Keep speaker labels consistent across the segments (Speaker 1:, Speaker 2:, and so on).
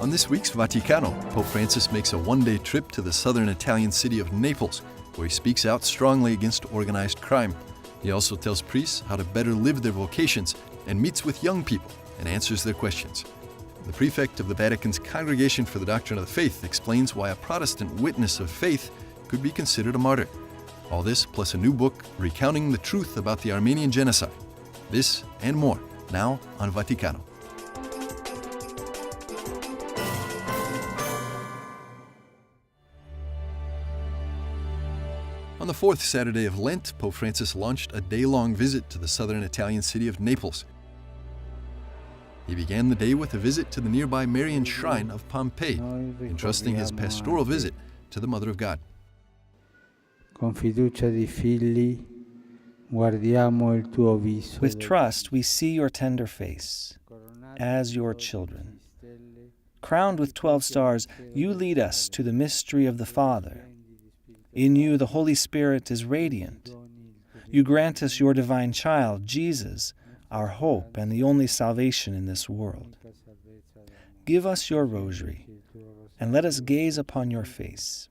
Speaker 1: On this week's Vaticano, Pope Francis makes a one-day trip to the southern Italian city of Naples, where he speaks out strongly against organized crime. He also tells priests how to better live their vocations and meets with young people and answers their questions. The Prefect of the Vatican's Congregation for the Doctrine of Faith explains why a Protestant witness of faith could be considered a martyr. All this plus a new book recounting the truth about the Armenian Genocide. This and more, now on Vaticano. On the fourth Saturday of Lent, Pope Francis launched a day-long visit to the southern Italian city of Naples. He began the day with a visit to the nearby Marian shrine of Pompeii, entrusting his pastoral visit to the Mother of God.
Speaker 2: With trust, we see your tender face as your children. Crowned with 12 stars, you lead us to the mystery of the Father. In you, the Holy Spirit is radiant. You grant us your divine child, Jesus, our hope and the only salvation in this world. Give us your rosary, and let us gaze upon your face.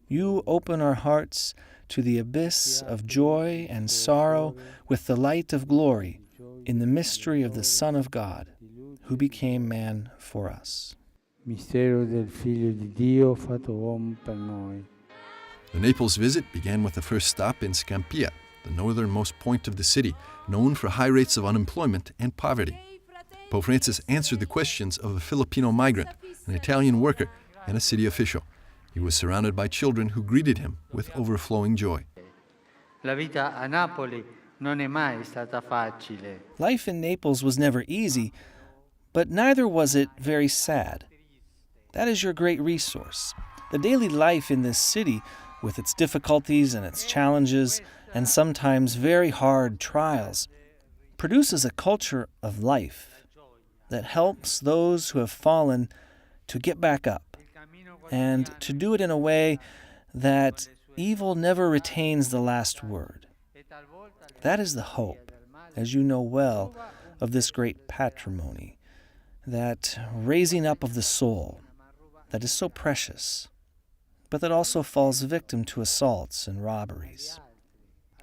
Speaker 2: You open our hearts to the abyss of joy and sorrow with the light of glory in the mystery of the Son of God, who became man for us.
Speaker 3: Mistero del Figlio di Dio fatto uomo per noi.
Speaker 1: The Naples visit began with the first stop in Scampia, the northernmost point of the city, known for high rates of unemployment and poverty. Pope Francis answered the questions of a Filipino migrant, an Italian worker, and a city official. He was surrounded by children who greeted him with overflowing joy.
Speaker 3: La vita a Napoli non è mai stata facile.
Speaker 2: Life in Naples was never easy, but neither was it very sad. That is your great resource. The daily life in this city, with its difficulties and its challenges, and sometimes very hard trials, produces a culture of life that helps those who have fallen to get back up, and to do it in a way that evil never retains the last word. That is the hope, as you know well, of this great patrimony, that raising up of the soul that is so precious, but that also falls victim to assaults and robberies.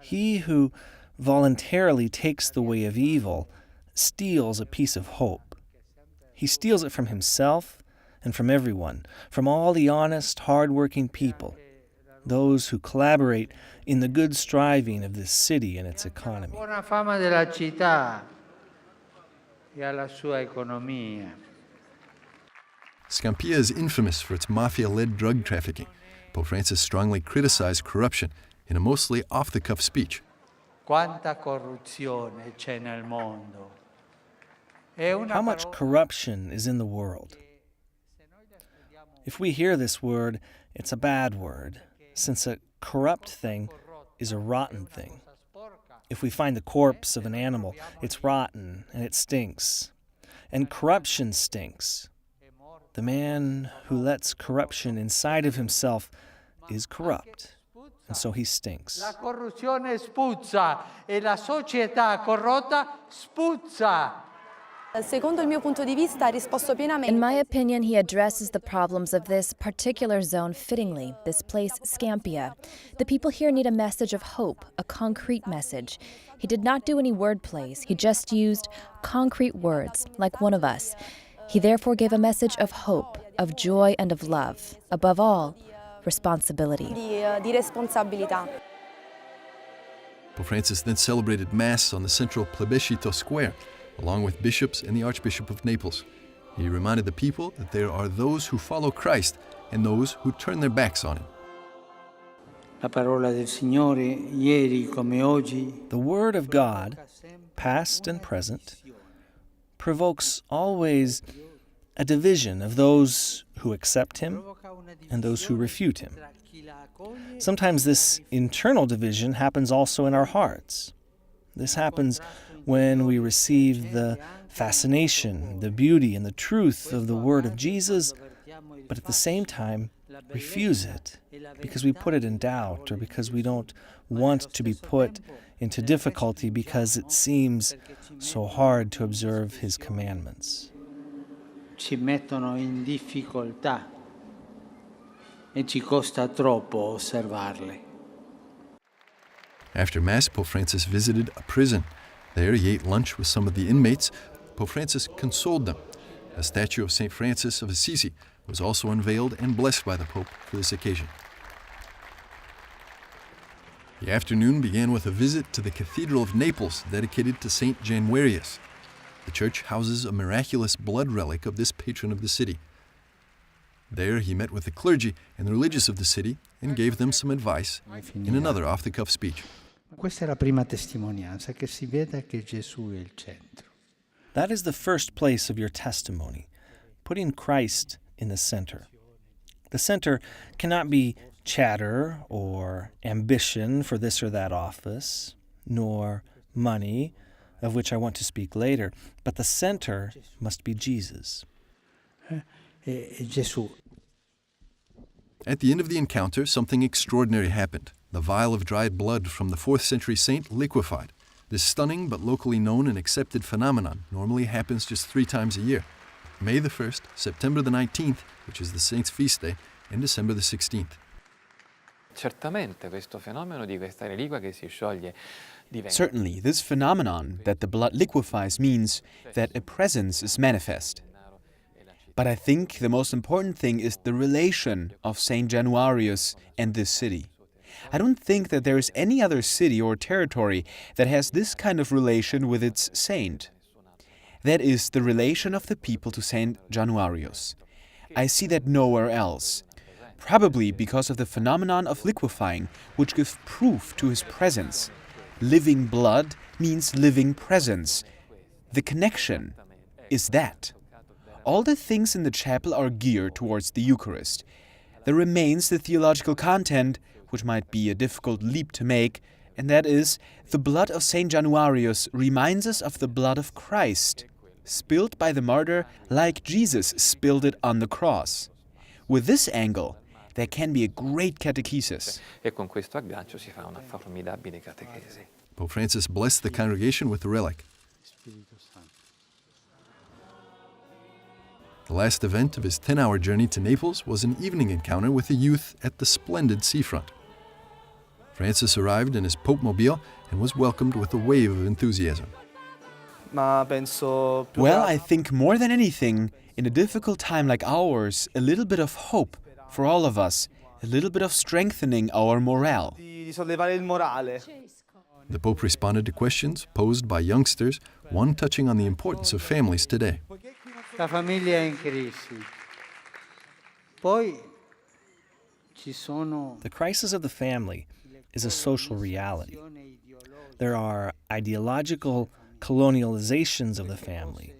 Speaker 2: He who voluntarily takes the way of evil steals a piece of hope. He steals it from himself and from everyone, from all the honest, hard-working people, those who collaborate in the good striving of this city and its economy.
Speaker 3: Buona fama della città e alla sua economia.
Speaker 1: Scampia is infamous for its mafia-led drug trafficking. Pope Francis strongly criticized corruption in a mostly off-the-cuff speech.
Speaker 3: Quanta corruzione c'è nel mondo.
Speaker 2: How much corruption is in the world? If we hear this word, it's a bad word, since a corrupt thing is a rotten thing. If we find the corpse of an animal, it's rotten and it stinks. And corruption stinks. The man who lets corruption inside of himself is corrupt, and so he stinks.
Speaker 3: La corruzione spuzza e la società corrotta spuzza.
Speaker 4: In my opinion, he addresses the problems of this particular zone fittingly, this place, Scampia. The people here need a message of hope, a concrete message. He did not do any word plays. He just used concrete words, like one of us. He therefore gave a message of hope, of joy, and of love. Above all, responsibility.
Speaker 1: Pope Francis then celebrated Mass on the central Plebiscito Square, along with bishops and the Archbishop of Naples. He reminded the people that there are those who follow Christ and those who turn their backs on him.
Speaker 3: La parola del Signore, ieri come oggi,
Speaker 2: The Word of God, past and present, provokes always a division of those who accept him and those who refute him. Sometimes this internal division happens also in our hearts. This happens when we receive the fascination, the beauty, and the truth of the word of Jesus, but at the same time refuse it because we put it in doubt or because we don't want to be put into difficulty because it seems so hard to observe his commandments.
Speaker 3: ci mettono in difficoltà e ci costa troppo osservarle.
Speaker 1: After Mass, Pope Francis visited a prison. There, he ate lunch with some of the inmates. Pope Francis consoled them. A statue of St. Francis of Assisi was also unveiled and blessed by the Pope for this occasion. The afternoon began with a visit to the Cathedral of Naples, dedicated to St. Januarius. The church houses a miraculous blood relic of this patron of the city. There, he met with the clergy and the religious of the city and gave them some advice in another off-the-cuff speech.
Speaker 3: Questa è la prima testimonianza, che si veda che Gesù è il centro.
Speaker 2: That is the first place of your testimony, putting Christ in the center. The center cannot be chatter or ambition for this or that office, nor money, of which I want to speak later, but the center must be Jesus.
Speaker 3: Gesù.
Speaker 1: At the end of the encounter, something extraordinary happened. The vial of dried blood from the 4th century saint liquefied. This stunning but locally known and accepted phenomenon normally happens just 3 times a year. May the 1st, September the 19th, which is the saint's feast day, and December the 16th.
Speaker 5: Certamente questo fenomeno di questa reliquia che si scioglie diventa.
Speaker 6: Certainly, this phenomenon that the blood liquefies means that a presence is manifest. But I think the most important thing is the relation of St. Januarius and this city. I don't think that there is any other city or territory that has this kind of relation with its saint. That is the relation of the people to St. Januarius. I see that nowhere else. Probably because of the phenomenon of liquefying, which gives proof to his presence. Living blood means living presence. The connection is that. All the things in the chapel are geared towards the Eucharist. There remains the theological content, which might be a difficult leap to make, and that is, the blood of St. Januarius reminds us of the blood of Christ, spilled by the martyr like Jesus spilled it on the cross. With this angle, there can be a great catechesis.
Speaker 5: E con questo aggancio si fa una formidabile catechesi.
Speaker 1: Pope Francis blessed the congregation with the relic. The last event of his 10-hour journey to Naples was an evening encounter with the youth at the splendid seafront. Francis arrived in his Pope-mobile and was welcomed with a wave of enthusiasm.
Speaker 6: Well, I think more than anything, in a difficult time like ours, a little bit of hope for all of us, a little bit of strengthening our morale.
Speaker 1: The Pope responded to questions posed by youngsters, one touching on the importance of families today.
Speaker 3: La famiglia è in crisi. Poi ci sono.
Speaker 2: The crisis of the family is a social reality. There are ideological colonializations of the family.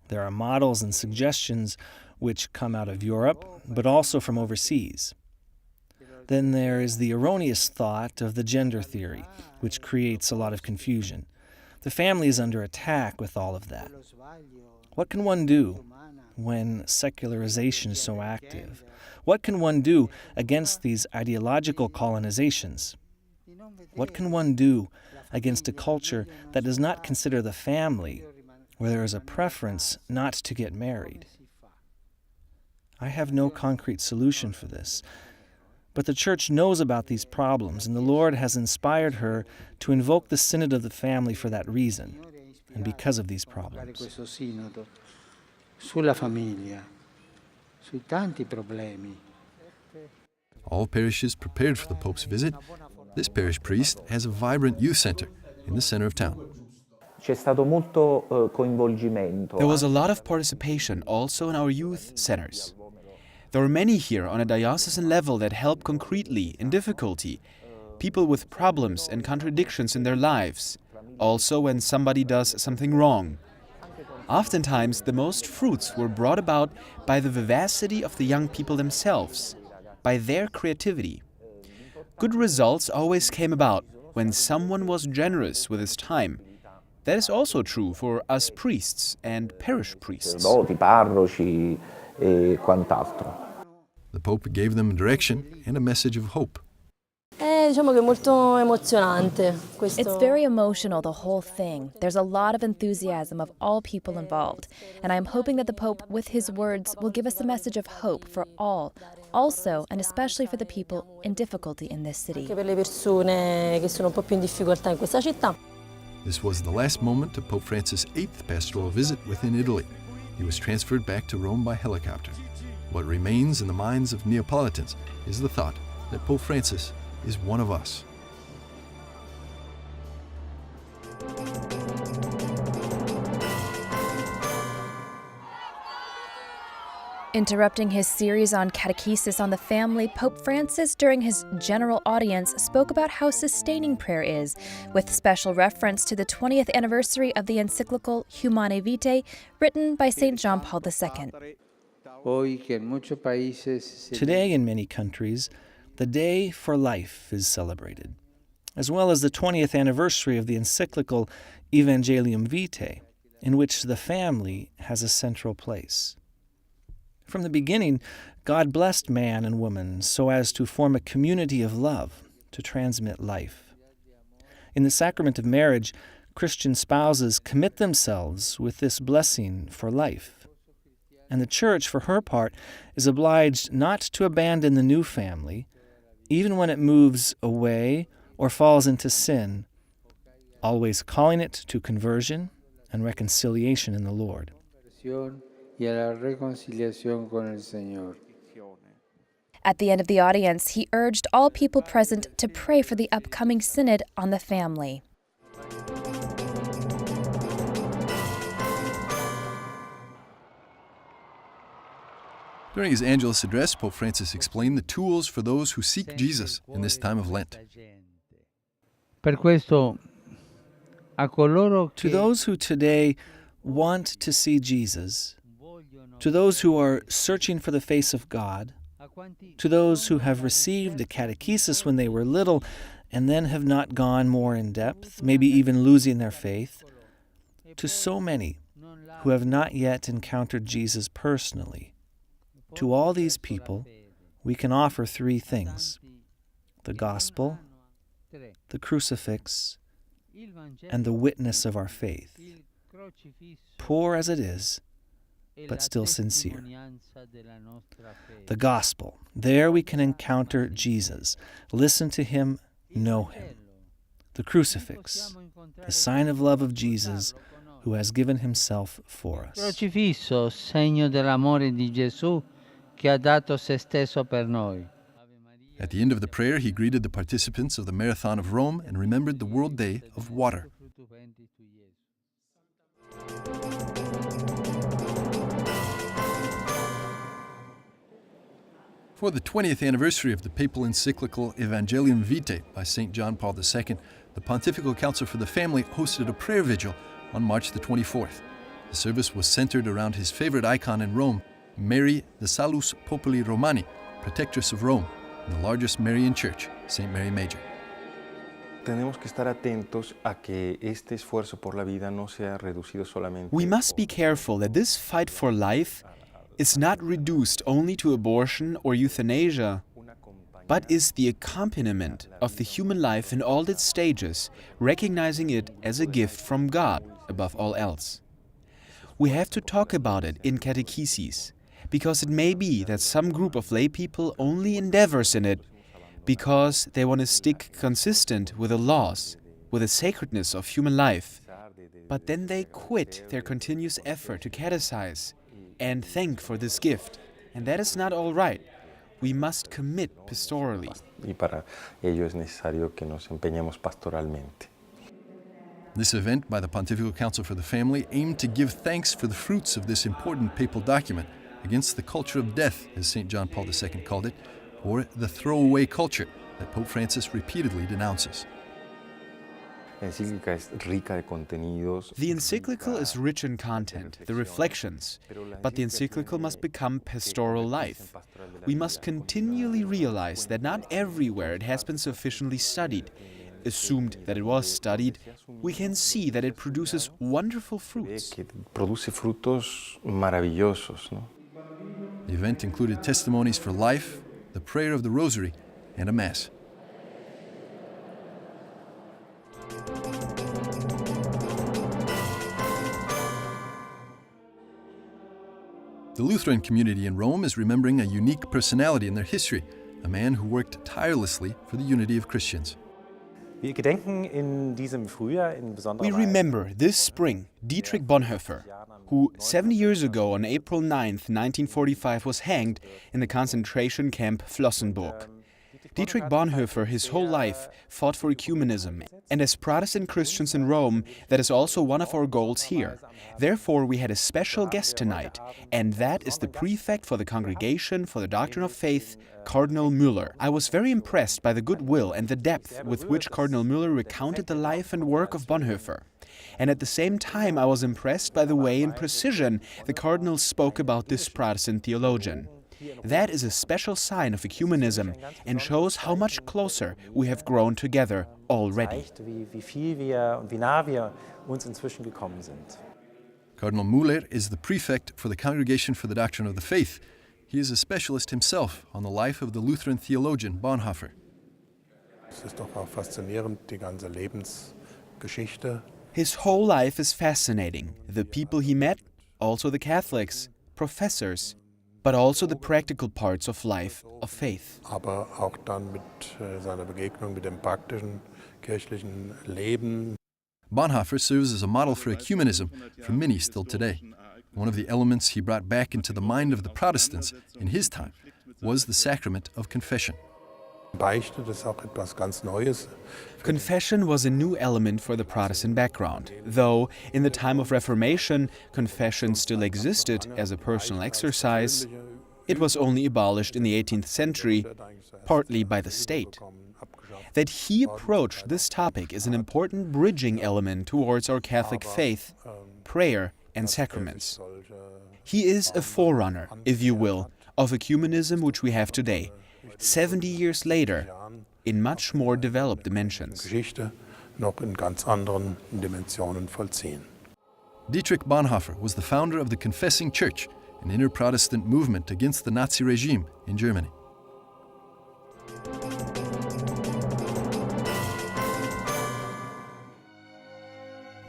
Speaker 2: There are models and suggestions which come out of Europe, but also from overseas. Then there is the erroneous thought of the gender theory, which creates a lot of confusion. The family is under attack with all of that. What can one do when secularization is so active? What can one do against these ideological colonizations? What can one do against a culture that does not consider the family, where there is a preference not to get married? I have no concrete solution for this, but the Church knows about these problems, and the Lord has inspired her to invoke the Synod of the Family for that reason, and because of these problems.
Speaker 3: Sulla famiglia, sui tanti problemi.
Speaker 1: All parishes prepared for the Pope's visit. This parish priest has a vibrant youth center in the center of town.
Speaker 7: C'è stato molto coinvolgimento.
Speaker 6: There was a lot of participation also in our youth centers. There are many here on a diocesan level that help concretely in difficulty, people with problems and contradictions in their lives, also when somebody does something wrong. Oftentimes, the most fruits were brought about by the vivacity of the young people themselves, by their creativity. Good results always came about when someone was generous with his time. That is also true for us priests and parish priests.
Speaker 7: Parroci e quant'altro.
Speaker 1: The Pope gave them direction and a message of hope.
Speaker 8: diciamo che è molto emozionante
Speaker 4: It's
Speaker 8: questo.
Speaker 4: very emotional, the whole thing. There's a lot of enthusiasm of all people involved. And I am hoping that the Pope, with his words, will give us a message of hope for all, also and especially for the people in difficulty in this city.
Speaker 8: Anche per le persone che sono un po' più in difficoltà in questa città.
Speaker 1: This was the last moment of Pope Francis' 8th pastoral visit within Italy. He was transferred back to Rome by helicopter. What remains in the minds of Neapolitans is the thought that Pope Francis is one of us.
Speaker 4: Interrupting his series on catechesis on the family, Pope Francis, during his general audience, spoke about how sustaining prayer is, with special reference to the 20th anniversary of the encyclical Humanae Vitae, written by St. John Paul II.
Speaker 2: Today, in many countries, the Day for Life is celebrated, as well as the 20th anniversary of the encyclical Evangelium Vitae, in which the family has a central place. From the beginning, God blessed man and woman so as to form a community of love to transmit life. In the sacrament of marriage, Christian spouses commit themselves with this blessing for life. And the Church, for her part, is obliged not to abandon the new family, even when it moves away or falls into sin, always calling it to conversion and reconciliation in the Lord.
Speaker 4: At the end of the audience, he urged all people present to pray for the upcoming synod on the family.
Speaker 1: During his Angelus address, Pope Francis explained the tools for those who seek Jesus in this time of Lent.
Speaker 3: Per questo, a coloro
Speaker 2: To those who today want to see Jesus, to those who are searching for the face of God, to those who have received a catechesis when they were little and then have not gone more in depth, maybe even losing their faith, to so many who have not yet encountered Jesus personally, to all these people, we can offer three things: the gospel, the crucifix, and the witness of our faith, poor as it is, but still sincere. The gospel, there we can encounter Jesus, listen to him, know him. The crucifix, the sign of love of Jesus, who has given himself for us.
Speaker 3: crocifisso, segno dell'amore di Gesù che ha dato se stesso per noi.
Speaker 1: At the end of the prayer, he greeted the participants of the Marathon of Rome and remembered the World Day of Water. For the 20th anniversary of the papal encyclical Evangelium Vitae by St. John Paul II, the Pontifical Council for the Family hosted a prayer vigil on March the 24th. The service was centered around his favorite icon in Rome, Mary, the Salus Populi Romani, protectress of Rome, and the largest Marian church, St. Mary Major.
Speaker 9: Tenemos que estar atentos a que este esfuerzo por la vida no sea reducido solamente.
Speaker 6: We must be careful that this fight for life is not reduced only to abortion or euthanasia, but is the accompaniment of the human life in all its stages, recognizing it as a gift from God above all else. We have to talk about it in catecheses, because it may be that some group of lay people only endeavors in it because they want to stick consistent with the laws, with the sacredness of human life, but then they quit their continuous effort to catechize and thank for this gift, and that is not all right. We must commit pastorally.
Speaker 9: Y para ello es necesario que nos empeñemos pastoralmente.
Speaker 1: This event by the Pontifical Council for the Family aimed to give thanks for the fruits of this important papal document against the culture of death, as St. John Paul II called it, or the throwaway culture that Pope Francis repeatedly denounces.
Speaker 9: La encíclica es rica de contenidos.
Speaker 6: The encyclical is rich in content, the reflections, but the encyclical must become pastoral life. We must continually realize that not everywhere it has been sufficiently studied. Assumed that it was studied, we can see that it produces wonderful fruits.
Speaker 9: Que produce frutos maravillosos, ¿no?
Speaker 1: The event included testimonies for life, the prayer of the Rosary, and a Mass. The Lutheran community in Rome is remembering a unique personality in their history, a man who worked tirelessly for the unity of Christians.
Speaker 6: We remember this spring Dietrich Bonhoeffer, who 70 years ago on April 9th, 1945 was hanged in the concentration camp Flossenburg. Dietrich Bonhoeffer, his whole life, fought for ecumenism, and as Protestant Christians in Rome, that is also one of our goals here. Therefore, we had a special guest tonight, and that is the Prefect for the Congregation for the Doctrine of Faith, Cardinal Müller. I was very impressed by the goodwill and the depth with which Cardinal Müller recounted the life and work of Bonhoeffer. And at the same time, I was impressed by the way in precision the Cardinal spoke about this Protestant theologian. That is a special sign of ecumenism and shows how much closer we have grown together already.
Speaker 1: Cardinal Müller is the prefect for the Congregation for the Doctrine of the Faith. He is a specialist himself on the life of the Lutheran theologian Bonhoeffer.
Speaker 6: His whole life is fascinating. The people he met, also the Catholics, professors, but also the practical parts of life of faith.
Speaker 1: Bonhoeffer serves as a model for ecumenism for many still today. One of the elements he brought back into the mind of the Protestants in his time was the sacrament of confession.
Speaker 6: Confession was a new element for the Protestant background, though in the time of Reformation, confession still existed as a personal exercise. It was only abolished in the 18th century, partly by the state. That he approached this topic is an important bridging element towards our Catholic faith, prayer, and sacraments. He is a forerunner, if you will, of ecumenism which we have today, 70 years later, in much more developed dimensions.
Speaker 1: Dietrich Bonhoeffer was the founder of the Confessing Church, an inter-Protestant movement against the Nazi regime in Germany.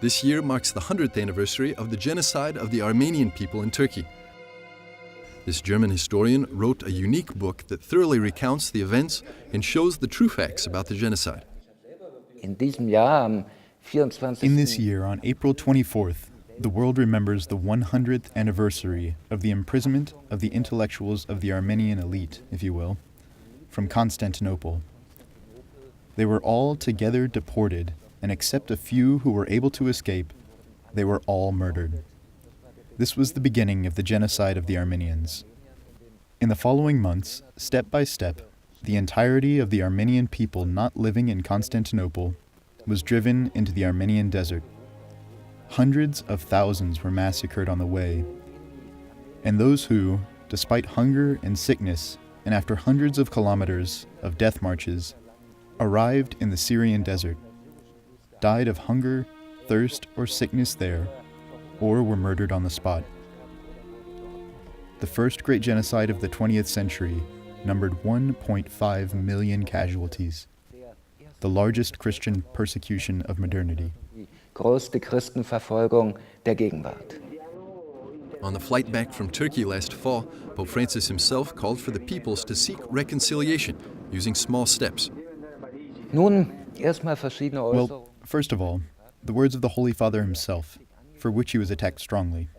Speaker 1: This year marks the 100th anniversary of the genocide of the Armenian people in Turkey. This German historian wrote a unique book that thoroughly recounts the events and shows the true facts about the genocide.
Speaker 10: In this year, on April 24th, the world remembers the 100th anniversary of the imprisonment of the intellectuals of the Armenian elite, if you will, from Constantinople. They were all together deported, and except a few who were able to escape, they were all murdered. This was the beginning of the genocide of the Armenians. In the following months, step by step, the entirety of the Armenian people not living in Constantinople was driven into the Armenian desert. Hundreds of thousands were massacred on the way, and those who, despite hunger and sickness, and after hundreds of kilometers of death marches, arrived in the Syrian desert, died of hunger, thirst, or sickness there, or were murdered on the spot. The first great genocide of the 20th century numbered 1.5 million casualties, the largest Christian persecution of modernity.
Speaker 1: Größte Christenverfolgung der Gegenwart. On the flight back from Turkey last fall, Pope Francis himself called for the peoples to seek reconciliation using small steps.
Speaker 10: Well, first of all, the words of the Holy Father himself, for which he was attacked strongly.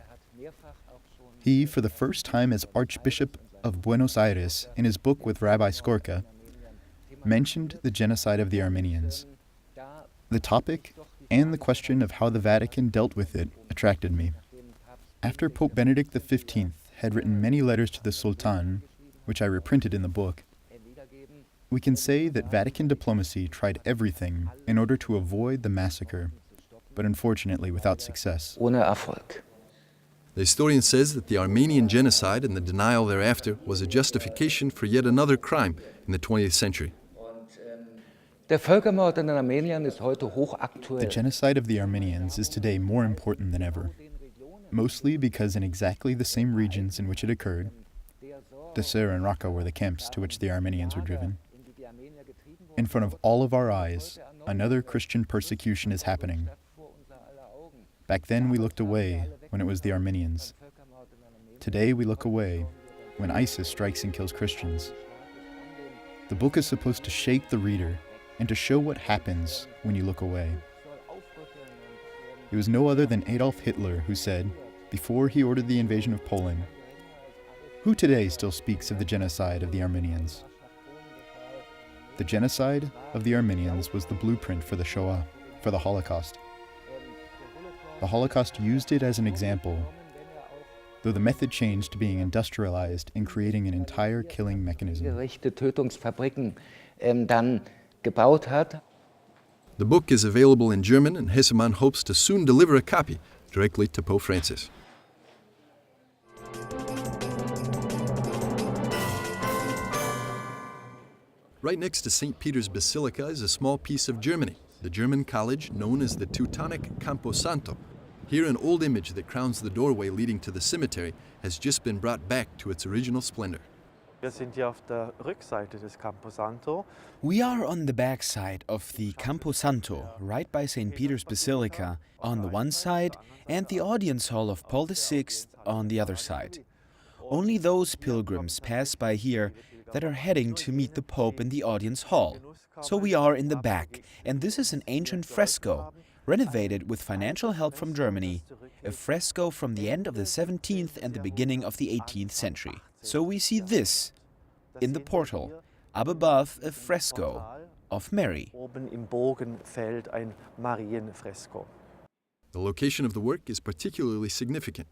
Speaker 10: He, for the first time as Archbishop of Buenos Aires, in his book with Rabbi Skorka, mentioned the genocide of the Armenians. The topic and the question of how the Vatican dealt with it attracted me. After Pope Benedict XV had written many letters to the Sultan, which I reprinted in the book, we can say that Vatican diplomacy tried everything in order to avoid the massacre, but unfortunately without success.
Speaker 1: Ohne Erfolg. The historian says that the Armenian genocide and the denial thereafter was a justification for yet another crime in the 20th century.
Speaker 10: The genocide of the Armenians is today more important than ever, mostly because in exactly the same regions in which it occurred, Dessert and Raqqa were the camps to which the Armenians were driven. In front of all of our eyes, another Christian persecution is happening. Back then we looked away when it was the Armenians. Today we look away when ISIS strikes and kills Christians. The book is supposed to shake the reader and to show what happens when you look away. It was no other than Adolf Hitler who said, before he ordered the invasion of Poland, "Who today still speaks of the genocide of the Armenians?" The genocide of the Armenians was the blueprint for the Shoah, for the Holocaust. The Holocaust used it as an example, though the method changed to being industrialized and creating an entire killing mechanism.
Speaker 1: The book is available in German, and Hessemann hopes to soon deliver a copy directly to Pope Francis. Right next to St. Peter's Basilica is a small piece of Germany, the German college known as the Teutonic Camposanto. Here, an old image that crowns the doorway leading to the cemetery has just been brought back to its original splendor.
Speaker 6: We are on the back side of the Camposanto, right by St. Peter's Basilica on the one side and the audience hall of Paul VI on the other side. Only those pilgrims pass by here that are heading to meet the Pope in the audience hall. So we are in the back, and this is an ancient fresco, renovated with financial help from Germany, a fresco from the end of the 17th and the beginning of the 18th century. So we see this in the portal, up above a fresco of Mary.
Speaker 1: The location of the work is particularly significant.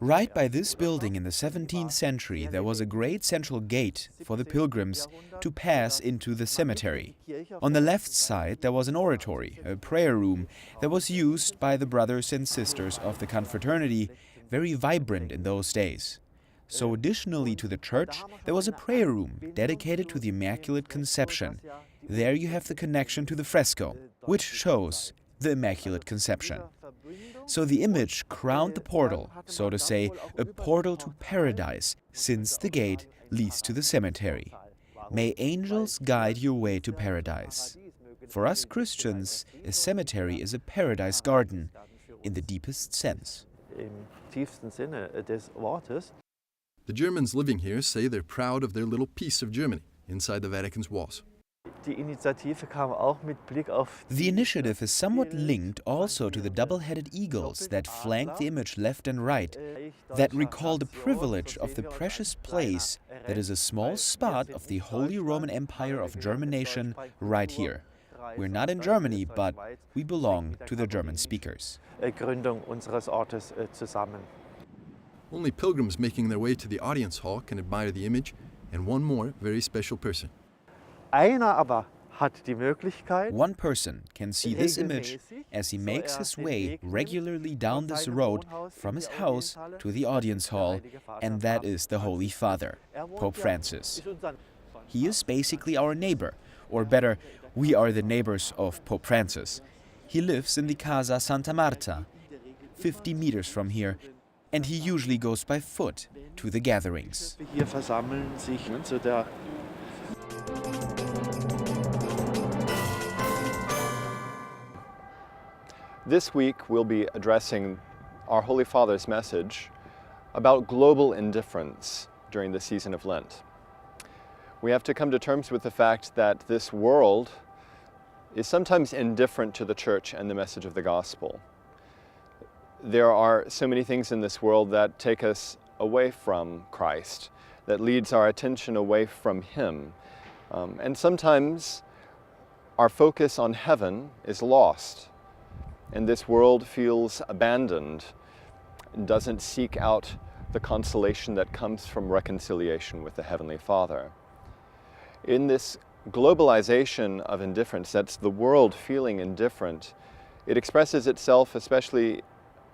Speaker 6: Right by this building in the 17th century, there was a great central gate for the pilgrims to pass into the cemetery. On the left side, there was an oratory, a prayer room, that was used by the brothers and sisters of the confraternity, very vibrant in those days. So additionally to the church, there was a prayer room dedicated to the Immaculate Conception. There you have the connection to the fresco, which shows the Immaculate Conception. So the image crowned the portal, so to say, a portal to paradise, since the gate leads to the cemetery. May angels guide your way to paradise. For us Christians, a cemetery is a paradise garden, in the deepest sense.
Speaker 1: The Germans living here say they're proud of their little piece of Germany inside the Vatican's walls.
Speaker 6: The initiative is somewhat linked also to the double-headed eagles that flank the image left and right, that recall the privilege of the precious place that is a small spot of the Holy Roman Empire of German nation right here. We're not in Germany, but we belong to the German speakers.
Speaker 1: Only pilgrims making their way to the audience hall can admire the image, and one more very special person.
Speaker 6: One person can see this image as he makes his way regularly down this road from his house to the audience hall, and that is the Holy Father, Pope Francis. He is basically our neighbor, or better, we are the neighbors of Pope Francis. He lives in the Casa Santa Marta, 50 meters from here, and he usually goes by foot to the gatherings.
Speaker 11: This week we'll be addressing our Holy Father's message about global indifference during the season of Lent. We have to come to terms with the fact that this world is sometimes indifferent to the Church and the message of the Gospel. There are so many things in this world that take us away from Christ, that leads our attention away from Him. And sometimes our focus on heaven is lost, and this world feels abandoned and doesn't seek out the consolation that comes from reconciliation with the Heavenly Father. In this globalization of indifference, that's the world feeling indifferent, it expresses itself especially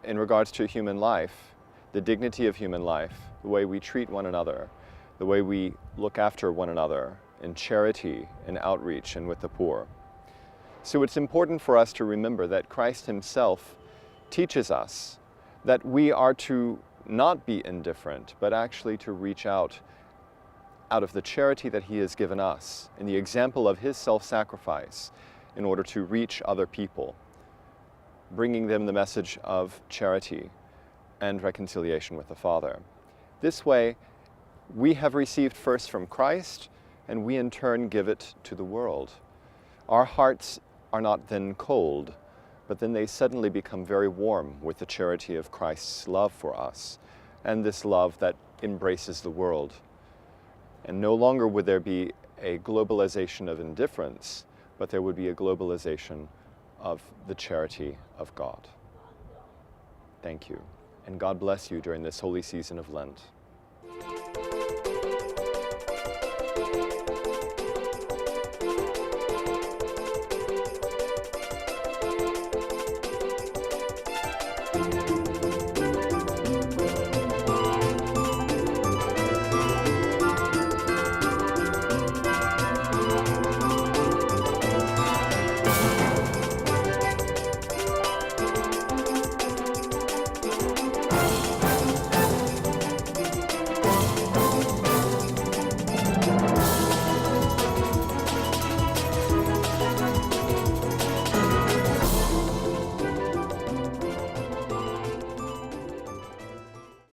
Speaker 11: in regards to human life, the dignity of human life, the way we treat one another, the way we look after one another in charity and outreach and with the poor. So it's important for us to remember that Christ Himself teaches us that we are to not be indifferent, but actually to reach out of the charity that He has given us and the example of His self-sacrifice in order to reach other people, bringing them the message of charity and reconciliation with the Father. This way, we have received first from Christ, and we in turn give it to the world. Our hearts are not then cold, but then they suddenly become very warm with the charity of Christ's love for us, and this love that embraces the world. And no longer would there be a globalization of indifference, but there would be a globalization of the charity of God. Thank you, and God bless you during this holy season of Lent.